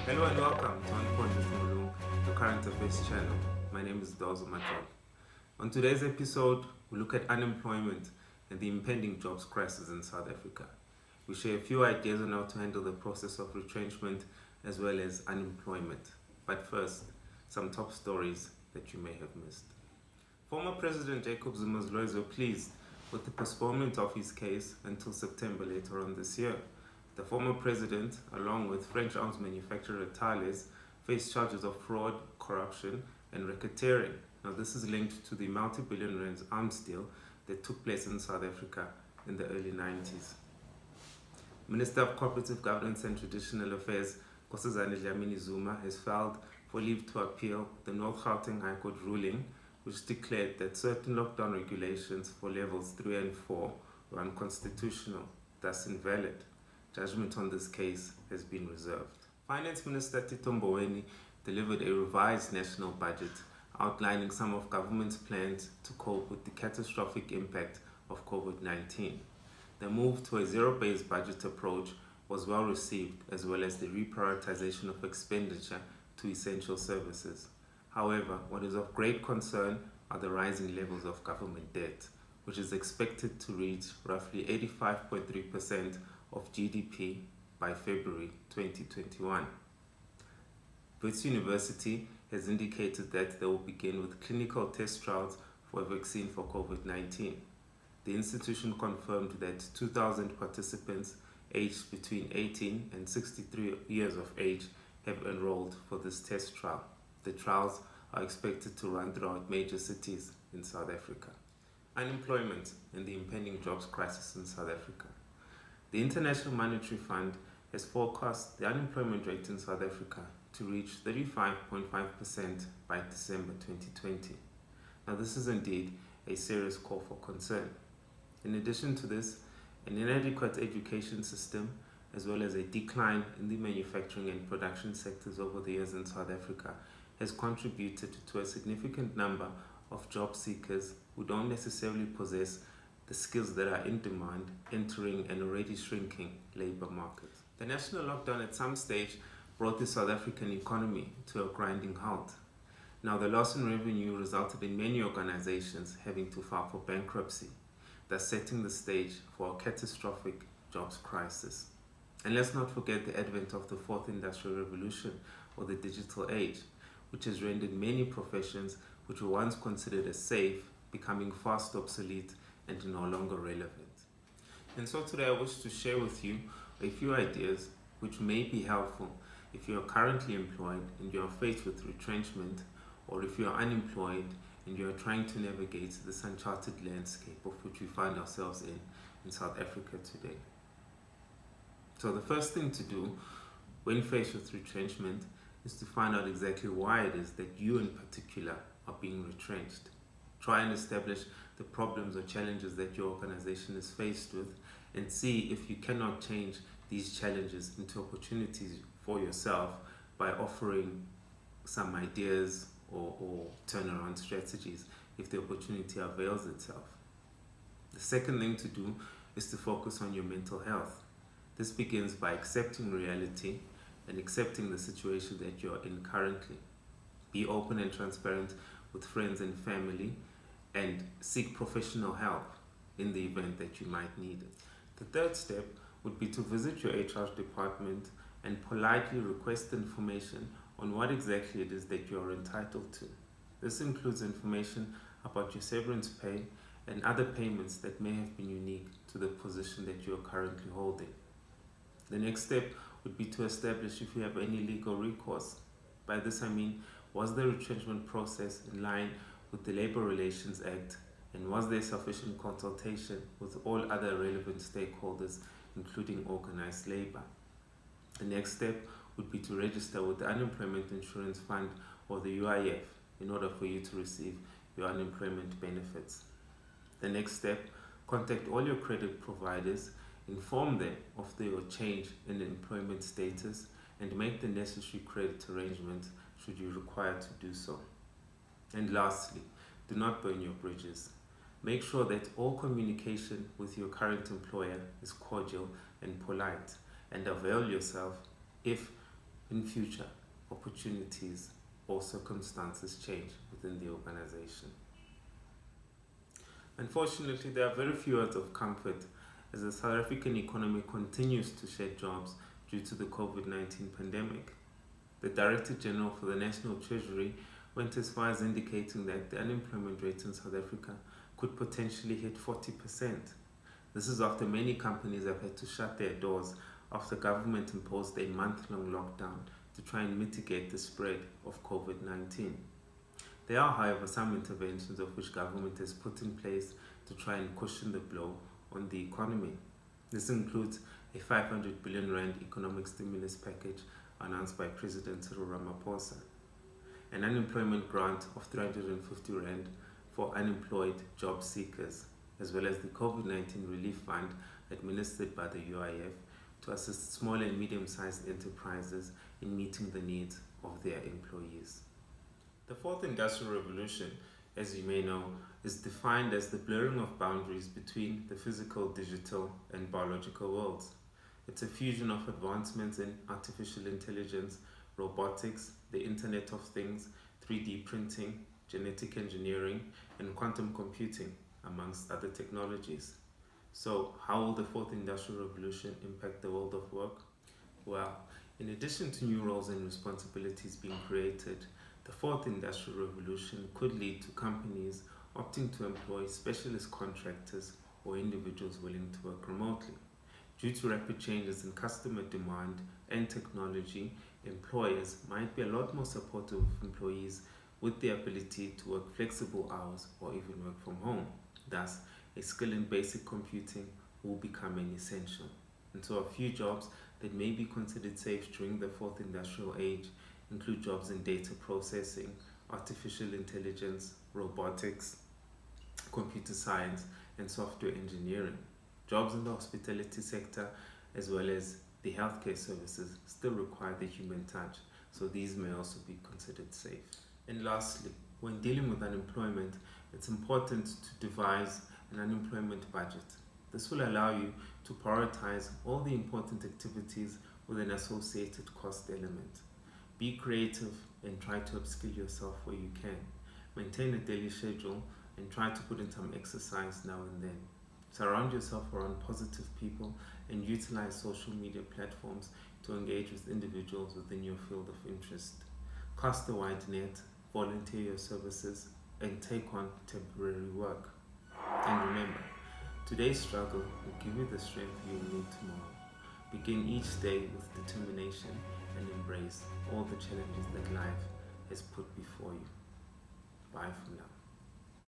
Hello and welcome to On Point with Mulung, the current affairs channel. My name is Dozo Majon. On today's episode, we look at unemployment and the impending jobs crisis in South Africa. We share a few ideas on how to handle the process of retrenchment as well as unemployment. But first, some top stories that you may have missed. Former President Jacob Zuma's lawyers were pleased with the postponement of his case until September later on this year. The former president, along with French arms manufacturer Thales, face charges of fraud, corruption, and racketeering. Now, this is linked to the multi-billion rands arms deal that took place in South Africa in the early 90s. Minister of Cooperative Governance and Traditional Affairs, Nkosazana Dlamini Zuma, has filed for leave to appeal the North Gauteng High Court ruling, which declared that certain lockdown regulations for levels 3 and 4 were unconstitutional, thus invalid. Judgment on this case has been reserved. Finance Minister Tito Mboweni delivered a revised national budget outlining some of government's plans to cope with the catastrophic impact of COVID-19. The move to a zero-based budget approach was well received, as well as the reprioritization of expenditure to essential services. However, what is of great concern are the rising levels of government debt, which is expected to reach roughly 85.3% of GDP by February 2021. Wits University has indicated that they will begin with clinical test trials for a vaccine for COVID-19. The institution confirmed that 2,000 participants aged between 18 and 63 years of age have enrolled for this test trial. The trials are expected to run throughout major cities in South Africa. Unemployment and the impending jobs crisis in South Africa. The International Monetary Fund has forecast the unemployment rate in South Africa to reach 35.5% by December 2020. Now, this is indeed a serious call for concern. In addition to this, an inadequate education system, as well as a decline in the manufacturing and production sectors over the years in South Africa, has contributed to a significant number of job seekers who don't necessarily possess the skills that are in demand entering an already shrinking labour market. The national lockdown at some stage brought the South African economy to a grinding halt. Now, the loss in revenue resulted in many organizations having to file for bankruptcy, thus setting the stage for a catastrophic jobs crisis. And let's not forget the advent of the fourth industrial revolution, or the digital age, which has rendered many professions which were once considered as safe becoming fast obsolete and no longer relevant. And so today I wish to share with you a few ideas which may be helpful if you are currently employed and you are faced with retrenchment, or if you are unemployed and you are trying to navigate this uncharted landscape of which we find ourselves in South Africa today. So the first thing to do when faced with retrenchment is to find out exactly why it is that you in particular are being retrenched. Try and establish the problems or challenges that your organization is faced with, and see if you cannot change these challenges into opportunities for yourself by offering some ideas or turnaround strategies if the opportunity avails itself. The second thing to do is to focus on your mental health. This begins by accepting reality and accepting the situation that you're in currently. Be open and transparent with friends and family, and seek professional help in the event that you might need it. The third step would be to visit your HR department and politely request information on what exactly it is that you are entitled to. This includes information about your severance pay and other payments that may have been unique to the position that you are currently holding. The next step would be to establish if you have any legal recourse. By this I mean, was the retrenchment process in line with the Labour Relations Act, and was there sufficient consultation with all other relevant stakeholders, including organized labour? The next step would be to register with the Unemployment Insurance Fund, or the UIF, in order for you to receive your unemployment benefits. The next step, contact all your credit providers, inform them of your change in employment status, and make the necessary credit arrangements should you require to do so. And lastly, do not burn your bridges. Make sure that all communication with your current employer is cordial and polite, and avail yourself, if in future opportunities or circumstances change within the organization. Unfortunately, there are very few words of comfort as the South African economy continues to shed jobs due to the COVID-19 pandemic. The Director General for the National Treasury went as far as indicating that the unemployment rate in South Africa could potentially hit 40%. This is after many companies have had to shut their doors after government imposed a month-long lockdown to try and mitigate the spread of COVID-19. There are, however, some interventions of which government has put in place to try and cushion the blow on the economy. This includes a 500 billion rand economic stimulus package announced by President Cyril Ramaphosa, an unemployment grant of 350 rand for unemployed job seekers, as well as the COVID-19 relief fund administered by the UIF to assist small and medium-sized enterprises in meeting the needs of their employees. The fourth industrial revolution, as you may know, is defined as the blurring of boundaries between the physical, digital, and biological worlds. It's a fusion of advancements in artificial intelligence, robotics, the Internet of Things, 3D printing, genetic engineering, and quantum computing, amongst other technologies. So, how will the fourth industrial revolution impact the world of work? Well, in addition to new roles and responsibilities being created, the fourth industrial revolution could lead to companies opting to employ specialist contractors or individuals willing to work remotely. Due to rapid changes in customer demand and technology, employers might be a lot more supportive of employees with the ability to work flexible hours or even work from home. Thus, a skill in basic computing will become an essential. And so a few jobs that may be considered safe during the fourth industrial age include jobs in data processing, artificial intelligence, robotics, computer science, and software engineering. Jobs in the hospitality sector as well as the healthcare services still require the human touch, so these may also be considered safe. And lastly, when dealing with unemployment, it's important to devise an unemployment budget. This will allow you to prioritize all the important activities with an associated cost element. Be creative and try to upskill yourself where you can. Maintain a daily schedule and try to put in some exercise now and then. Surround yourself around positive people and utilize social media platforms to engage with individuals within your field of interest. Cast a wide net, volunteer your services, and take on temporary work. And remember, today's struggle will give you the strength you will need tomorrow. Begin each day with determination and embrace all the challenges that life has put before you. Bye for now.